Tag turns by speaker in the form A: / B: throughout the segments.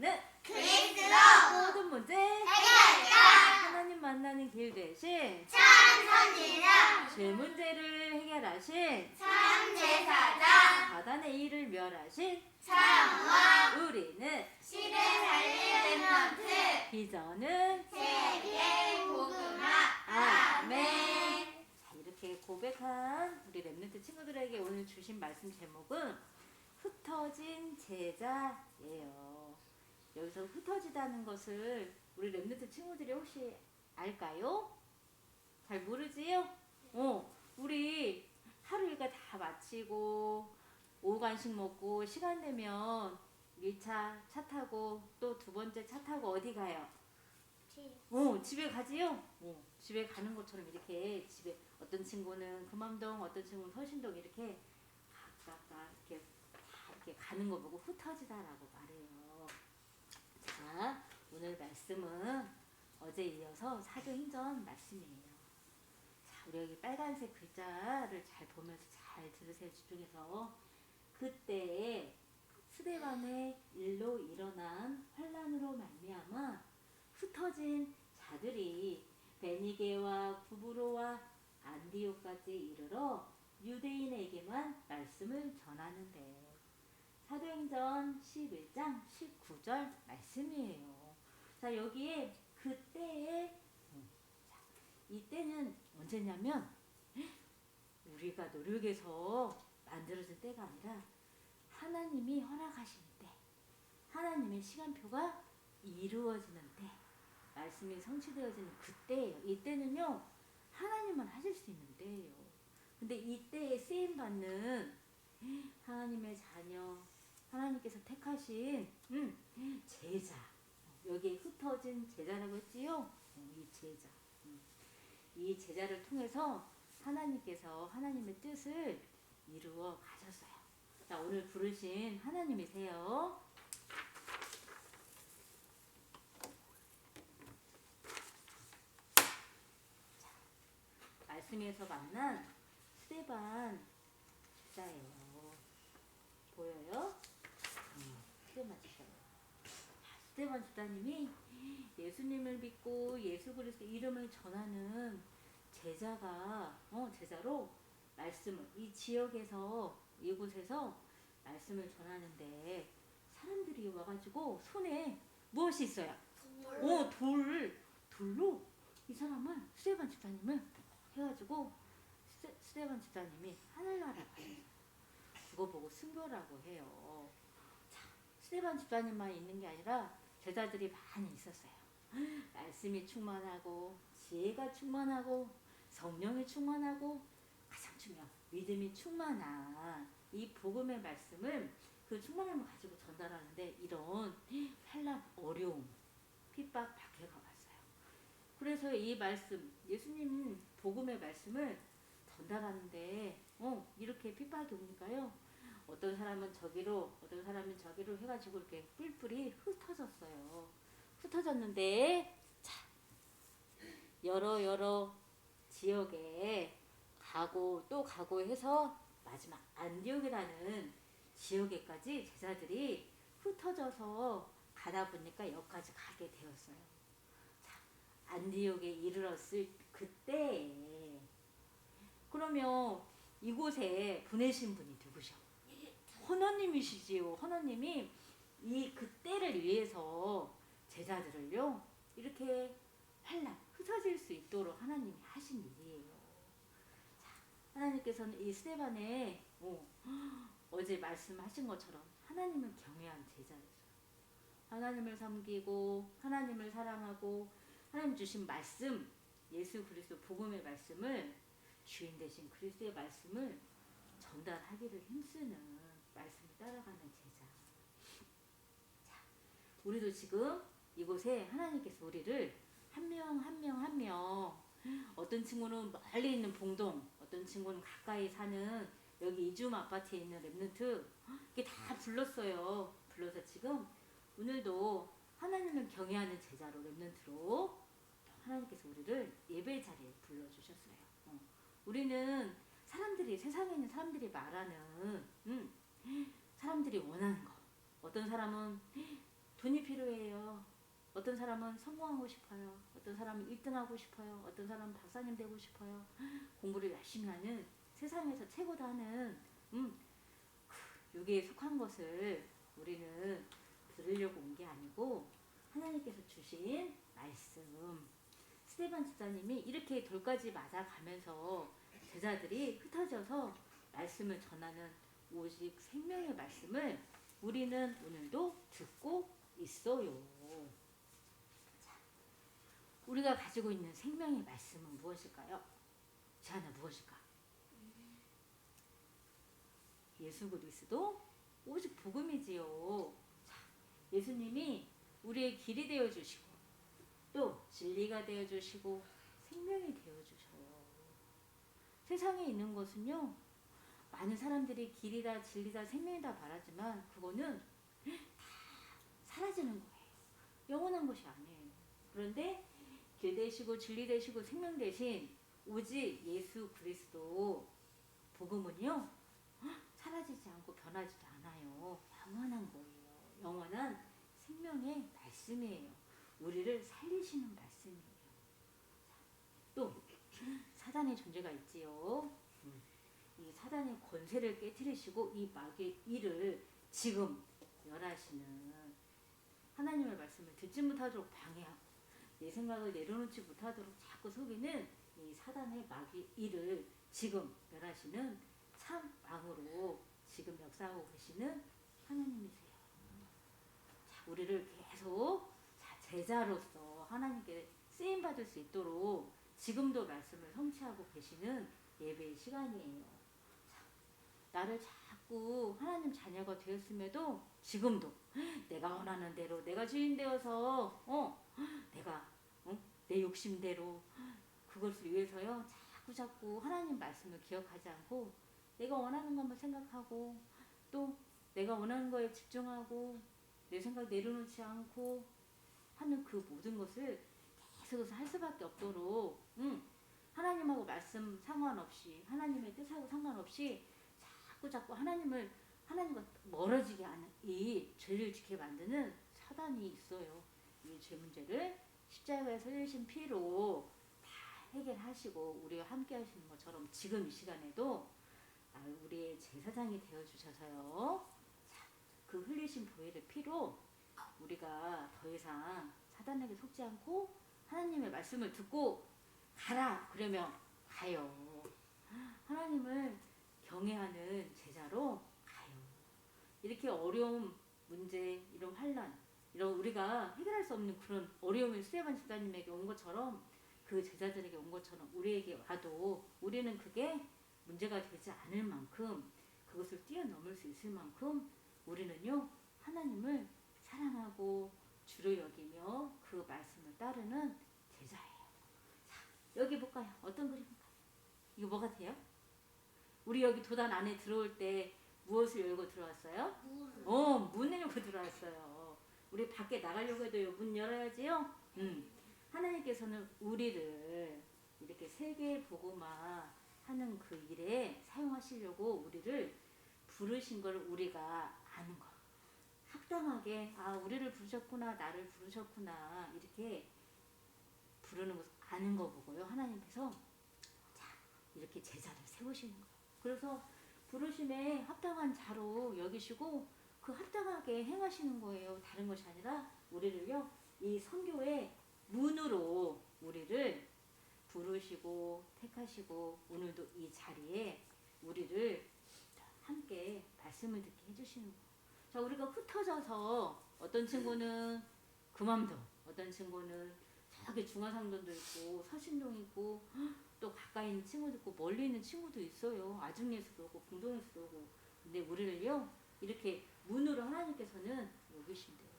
A: 우리는
B: 그리스로
A: 모든 문제
B: 해결하리라.
A: 하나님 만나는 길 대신
B: 참 선지자
A: 죄 문제를 해결하신
B: 참 제사장
A: 사단의 일을 멸하신
B: 사랑과
A: 우리는
B: 시대 살릴 렘넌트
A: 비전은
B: 세계 복음화.
A: 아멘. 자, 이렇게 고백한 우리 렘넌트 친구들에게 오늘 주신 말씀 제목은 흩어진 제자예요. 여기서 흩어지다는 것을 우리 렘넌트 친구들이 혹시 알까요? 잘 모르지요? 우리 하루 일과 다 마치고 오후 간식 먹고 시간 되면 1차 차 타고 또 두 번째 차 타고 어디 가요? 집에 가지요? 집에 가는 것처럼 이렇게 집에 어떤 친구는 금암동, 어떤 친구는 서신동 이렇게 각각 이렇게 다 이렇게 가는 거 보고 흩어지다라고 말해요. 자, 오늘 말씀은 어제 이어서 사도행전 말씀이에요. 자, 우리 여기 빨간색 글자를 잘 보면서 잘 들으세요. 집중해서. 그때 스데반의 일로 일어난 환란으로 말미암아 흩어진 자들이 베니게와 구브로와 안디옥까지 이르러 유대인에게만 말씀을 전하는데 사도행전 11장 19절 말씀이에요. 자, 여기에 그때의 이때는 언제냐면 우리가 노력해서 만들어진 때가 아니라 하나님이 허락하신 때, 하나님의 시간표가 이루어지는 때, 말씀이 성취되어지는 그때예요. 이때는요 하나님만 하실 수 있는 때예요. 근데 이때에 쓰임받는 하나님의 자녀, 하나님께서 택하신 제자, 여기에 흩어진 제자라고 했지요. 이 제자, 이 제자를 통해서 하나님께서 하나님의 뜻을 이루어 가셨어요. 자, 오늘 부르신 하나님이세요. 자, 말씀에서 만난 스데반 집사예요. 보여요? 스데반 집사예요. 스데반 집사님이 예수님을 믿고 예수 그리스도 이름을 전하는 제자로 말씀을 이 지역에서 이곳에서 말씀을 전하는데 사람들이 와가지고 손에 무엇이 있어요? 돌로 이 사람을 스데반 집사님을 해가지고 스데반 집사님이 하늘나라에 가요. 그거 보고 순교라고 해요. 자, 스데반 집사님만 있는 게 아니라 제자들이 많이 있었어요. 말씀이 충만하고 지혜가 충만하고 성령이 충만하고 가장 중요한 믿음이 충만한 이 복음의 말씀을 그 충만함을 가지고 전달하는데 이런 환난, 어려움, 핍박, 박해가 왔어요. 그래서 이 말씀, 예수님 복음의 말씀을 전달하는데 이렇게 핍박이 오니까요. 어떤 사람은 저기로, 어떤 사람은 저기로 해가지고 이렇게 뿔뿔이 흩어졌어요. 흩어졌는데 자, 여러 지역에 가고 또 가고 해서 마지막 안디옥이라는 지역에까지 제자들이 흩어져서 가다 보니까 여기까지 가게 되었어요. 자, 안디옥에 이르렀을 그때 그러면 이곳에 보내신 분이 누구셔? 하나님이시지요. 하나님이 이 그때를 위해서 제자들을요 이렇게 환난 흩어질 수 있도록 하나님이 하신 일이에요. 자, 하나님께서는 이 스데반에 어제 말씀하신 것처럼 하나님을 경외한 제자였어요. 하나님을 섬기고 하나님을 사랑하고 하나님 주신 말씀, 예수 그리스도 복음의 말씀을 주인 되신 그리스도의 말씀을 전달하기를 힘쓰는 말씀을 따라가는 제자. 자, 우리도 지금 이곳에 하나님께서 우리를 한 명 어떤 친구는 멀리 있는 봉동, 어떤 친구는 가까이 사는 여기 이줌 아파트에 있는 렘넌트 이게 다 불렀어요. 불러서 지금 오늘도 하나님을 경외하는 제자로 렘넌트로 하나님께서 우리를 예배 자리에 불러주셨어요. 우리는 세상에 있는 사람들이 말하는 사람들이 원하는 거, 어떤 사람은 돈이 필요해요. 어떤 사람은 성공하고 싶어요. 어떤 사람은 1등 하고 싶어요. 어떤 사람은 박사님 되고 싶어요. 공부를 열심히 하는 세상에서 최고다 하는 여기에 속한 것을 우리는 들으려고 온 게 아니고 하나님께서 주신 말씀. 스테반 집사님이 이렇게 돌까지 맞아가면서 제자들이 흩어져서 말씀을 전하는 오직 생명의 말씀을 우리는 오늘도 듣고 있어요. 자, 우리가 가지고 있는 생명의 말씀은 무엇일까요? 자나 무엇일까? 예수 그리스도 오직 복음이지요. 자, 예수님이 우리의 길이 되어 주시고 또 진리가 되어 주시고 생명이 되어 주셔요. 세상에 있는 것은요, 많은 사람들이 길이다 진리다 생명이다 말하지만 그거는 다 사라지는 거예요. 영원한 것이 아니에요. 그런데 길 되시고 진리 되시고 생명 되신 오직 예수 그리스도 복음은요, 사라지지 않고 변하지도 않아요. 영원한 거예요. 영원한 생명의 말씀이에요. 우리를 살리시는 말씀이에요. 또 사단의 존재가 있지요. 이 사단의 권세를 깨뜨리시고 이 마귀의 일을 지금 멸하시는 하나님의 말씀을 듣지 못하도록 방해하고 내 생각을 내려놓지 못하도록 자꾸 속이는 이 사단의 마귀의 일을 지금 멸하시는 참 왕으로 지금 역사하고 계시는 하나님이세요. 자, 우리를 계속 제자로서 하나님께 쓰임 받을 수 있도록 지금도 말씀을 성취하고 계시는 예배의 시간이에요. 자, 나를 자꾸 하나님 자녀가 되었음에도 지금도 내가 원하는 대로 내가 주인 되어서 내가 내 욕심대로 그것을 위해서요 자꾸 하나님 말씀을 기억하지 않고 내가 원하는 것만 생각하고 또 내가 원하는 거에 집중하고 내 생각 내려놓지 않고 하는 그 모든 것을 계속해서 할 수밖에 없도록 하나님하고 말씀 상관없이 하나님의 뜻하고 상관없이 자꾸 하나님과 멀어지게 하는 이 죄를 지게 만드는 사단이 있어요. 이 죄 문제를 십자가에 흘리신 피로 다 해결하시고 우리와 함께 하시는 것처럼 지금 이 시간에도 우리의 제사장이 되어주셔서요. 그 흘리신 보혈의 피로 우리가 더 이상 사단에게 속지 않고 하나님의 말씀을 듣고 가라 그러면 가요. 하나님을 경외하는 제자로 가요. 이렇게 어려움, 문제, 이런 환난, 이런 우리가 해결할 수 없는 그런 어려움이 스테반 집사님에게 온 것처럼 그 제자들에게 온 것처럼 우리에게 와도 우리는 그게 문제가 되지 않을 만큼 그것을 뛰어넘을 수 있을 만큼 우리는요 하나님을 사랑하고 주로 여기며 그 말씀을 따르는 제자예요. 자, 여기 볼까요? 어떤 그림인가요? 이거 뭐가 돼요? 우리 여기 도단 안에 들어올 때 무엇을 열고 들어왔어요? 문을 열고 들어왔어요. 우리 밖에 나가려고 해도 문 열어야지요. 하나님께서는 우리를 이렇게 세계 복음화 하는 그 일에 사용하시려고 우리를 부르신 걸 우리가 아는 거. 합당하게 우리를 부르셨구나 나를 부르셨구나 이렇게 부르는 것을 아는 거 보고요. 하나님께서 이렇게 제자를 세우시는 거예요. 그래서 부르심에 합당한 자로 여기시고 그 합당하게 행하시는 거예요. 다른 것이 아니라 우리를요 이 선교의 문으로 우리를 부르시고 택하시고 오늘도 이 자리에 우리를 함께 말씀을 듣게 해주시는 거예요. 자, 우리가 흩어져서 어떤 친구는 금암동, 어떤 친구는 저기 중화상동도 있고 서신동 있고 또 가까이 있는 친구도 있고 멀리 있는 친구도 있어요. 아중에서도 오고 공동에서도 오고. 근데 우리를요 이렇게 문으로 하나님께서는 여기신대요.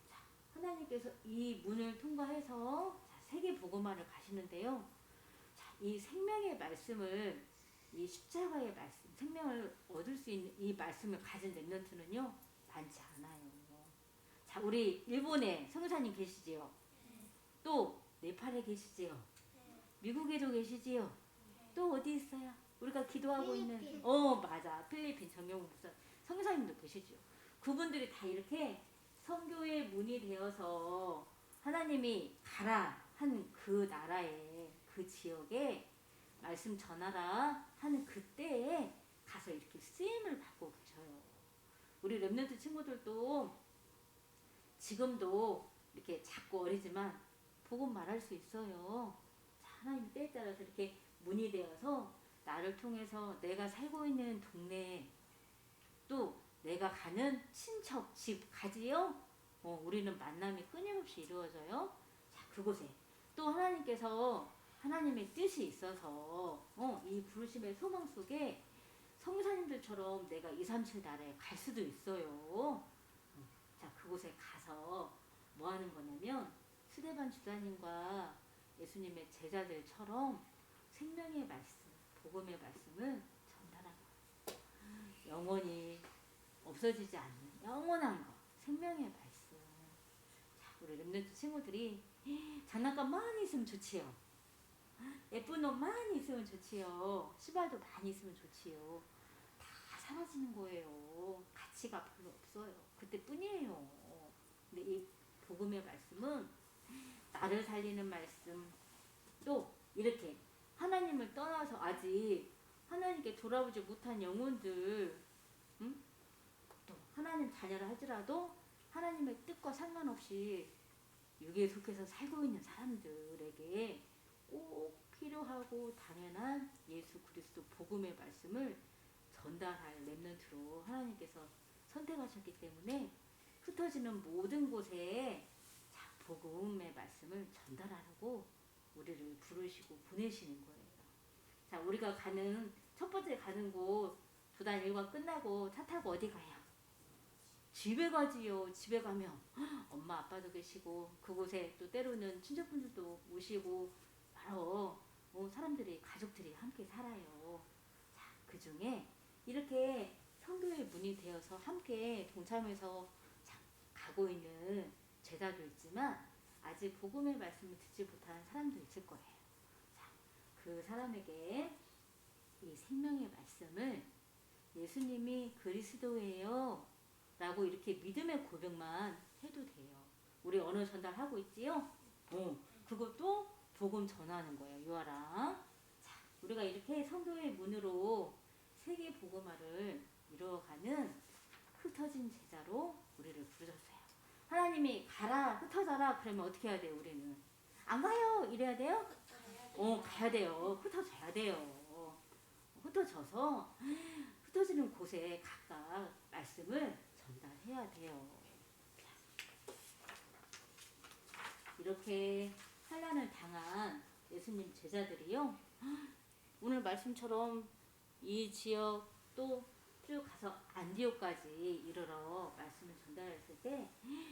A: 자, 하나님께서 이 문을 통과해서 세계 복음화를 가시는데요. 자, 이 생명의 말씀을 이 십자가의 말씀, 생명을 얻을 수 있는 이 말씀을 가진 랩런트는요 많지 않아요. 자, 우리 일본에 선교사님 계시지요. 또 네팔에 계시지요. 미국에도 계시지요. 또 어디 있어요? 우리가 기도하고 있는 맞아 필리핀 정경훈 목사 선교사님도 계시지요. 그분들이 다 이렇게 선교의 문이 되어서 하나님이 가라 한 그 나라에 그 지역에 말씀 전하라 하는 그때에 가서 이렇게 쓰임을 받고 계셔요. 우리 렘넌트 친구들도 지금도 이렇게 작고 어리지만 복음 말할 수 있어요. 하나님 때에 따라서 이렇게 문이 되어서 나를 통해서 내가 살고 있는 동네 또 내가 가는 친척 집 가지요. 우리는 만남이 끊임없이 이루어져요. 자, 그곳에 또 하나님께서 하나님의 뜻이 있어서 이 부르심의 소망 속에 성사님들처럼 내가 237 나라에 갈 수도 있어요. 자, 그곳에 가서 뭐 하는 거냐면 스데반 주사님과 예수님의 제자들처럼 생명의 말씀, 복음의 말씀을 전달하는 거예요. 영원히 없어지지 않는 영원한 거, 생명의 말씀. 자, 우리 렘넌트 친구들이 장난감 많이 있으면 좋지요. 예쁜 옷 많이 있으면 좋지요. 신발도 많이 있으면 좋지요. 다 사라지는 거예요. 가치가 별로 없어요. 그때뿐이에요. 근데 이 복음의 말씀은 나를 살리는 말씀, 또 이렇게 하나님을 떠나서 아직 하나님께 돌아오지 못한 영혼들, 또 하나님 자녀를 할지라도 하나님의 뜻과 상관없이 육에 속해서 살고 있는 사람들에게 꼭 필요하고 당연한 예수 그리스도 복음의 말씀을 전달할 렘넌트로 하나님께서 선택하셨기 때문에 흩어지는 모든 곳에 복음의 말씀을 전달하라고 우리를 부르시고 보내시는 거예요. 자, 우리가 가는 첫 번째 가는 곳 도단 일과 끝나고 차 타고 어디 가요? 집에 가지요. 집에 가면 엄마 아빠도 계시고 그곳에 또 때로는 친척분들도 오시고 바로 사람들이 가족들이 함께 살아요. 자, 그 중에 이렇게 성교의 문이 되어서 함께 동참해서 가고 있는 제자도 있지만 아직 복음의 말씀을 듣지 못한 사람도 있을 거예요. 자, 그 사람에게 이 생명의 말씀을 예수님이 그리스도예요 라고 이렇게 믿음의 고백만 해도 돼요. 우리 언어 전달하고 있지요? 그것도 복음 전하는 거예요. 유아랑. 자, 우리가 이렇게 성교의 문으로 세계 복음화를 이루어가는 흩어진 제자로 우리를 부르셨어요. 하나님이 가라 흩어져라 그러면 어떻게 해야 돼요? 우리는 안 가요 이래야 돼요? 가야 돼요. 흩어져야 돼요. 흩어져서 흩어지는 곳에 각각 말씀을 전달해야 돼요. 이렇게 환난을 당한 예수님 제자들이요, 오늘 말씀처럼 이 지역 또 쭉 가서 안디옥까지 이르러 말씀을 전달했을 때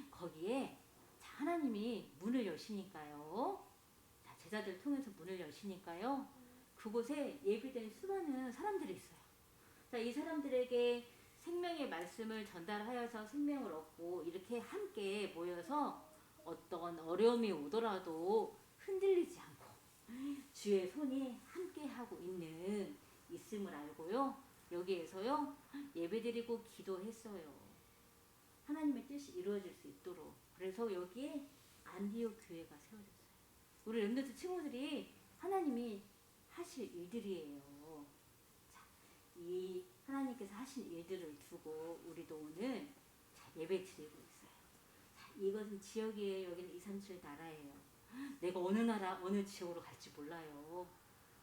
A: 거기에 하나님이 문을 여시니까요. 자, 제자들 통해서 문을 여시니까요. 그곳에 예비된 수많은 사람들이 있어요. 자, 이 사람들에게 생명의 말씀을 전달하여서 생명을 얻고 이렇게 함께 모여서 어떤 어려움이 오더라도 흔들리지 않고 주의 손이 함께하고 있음을 알고요. 여기에서요 예배드리고 기도했어요. 하나님의 뜻이 이루어질 수 있도록. 그래서 여기에 안디옥 교회가 세워졌어요. 우리 렘넌트 친구들이 하나님이 하실 일들이에요. 자, 이 하나님께서 하신 일들을 두고 우리도 오늘 예배 드리고 있어요. 자, 이것은 지역이에요. 여기는 237 나라예요. 내가 어느 나라 어느 지역으로 갈지 몰라요.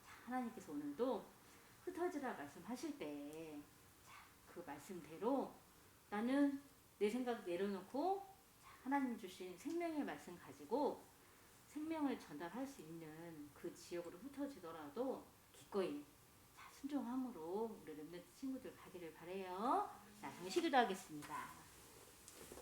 A: 자, 하나님께서 오늘도 흩어지라 말씀하실 때 그 말씀대로 나는 내 생각 내려놓고 하나님 주신 생명의 말씀 가지고 생명을 전달할 수 있는 그 지역으로 흩어지더라도 기꺼이 순종함으로 우리 렘넌트 친구들 가기를 바라요. 자, 정식기도 하겠습니다.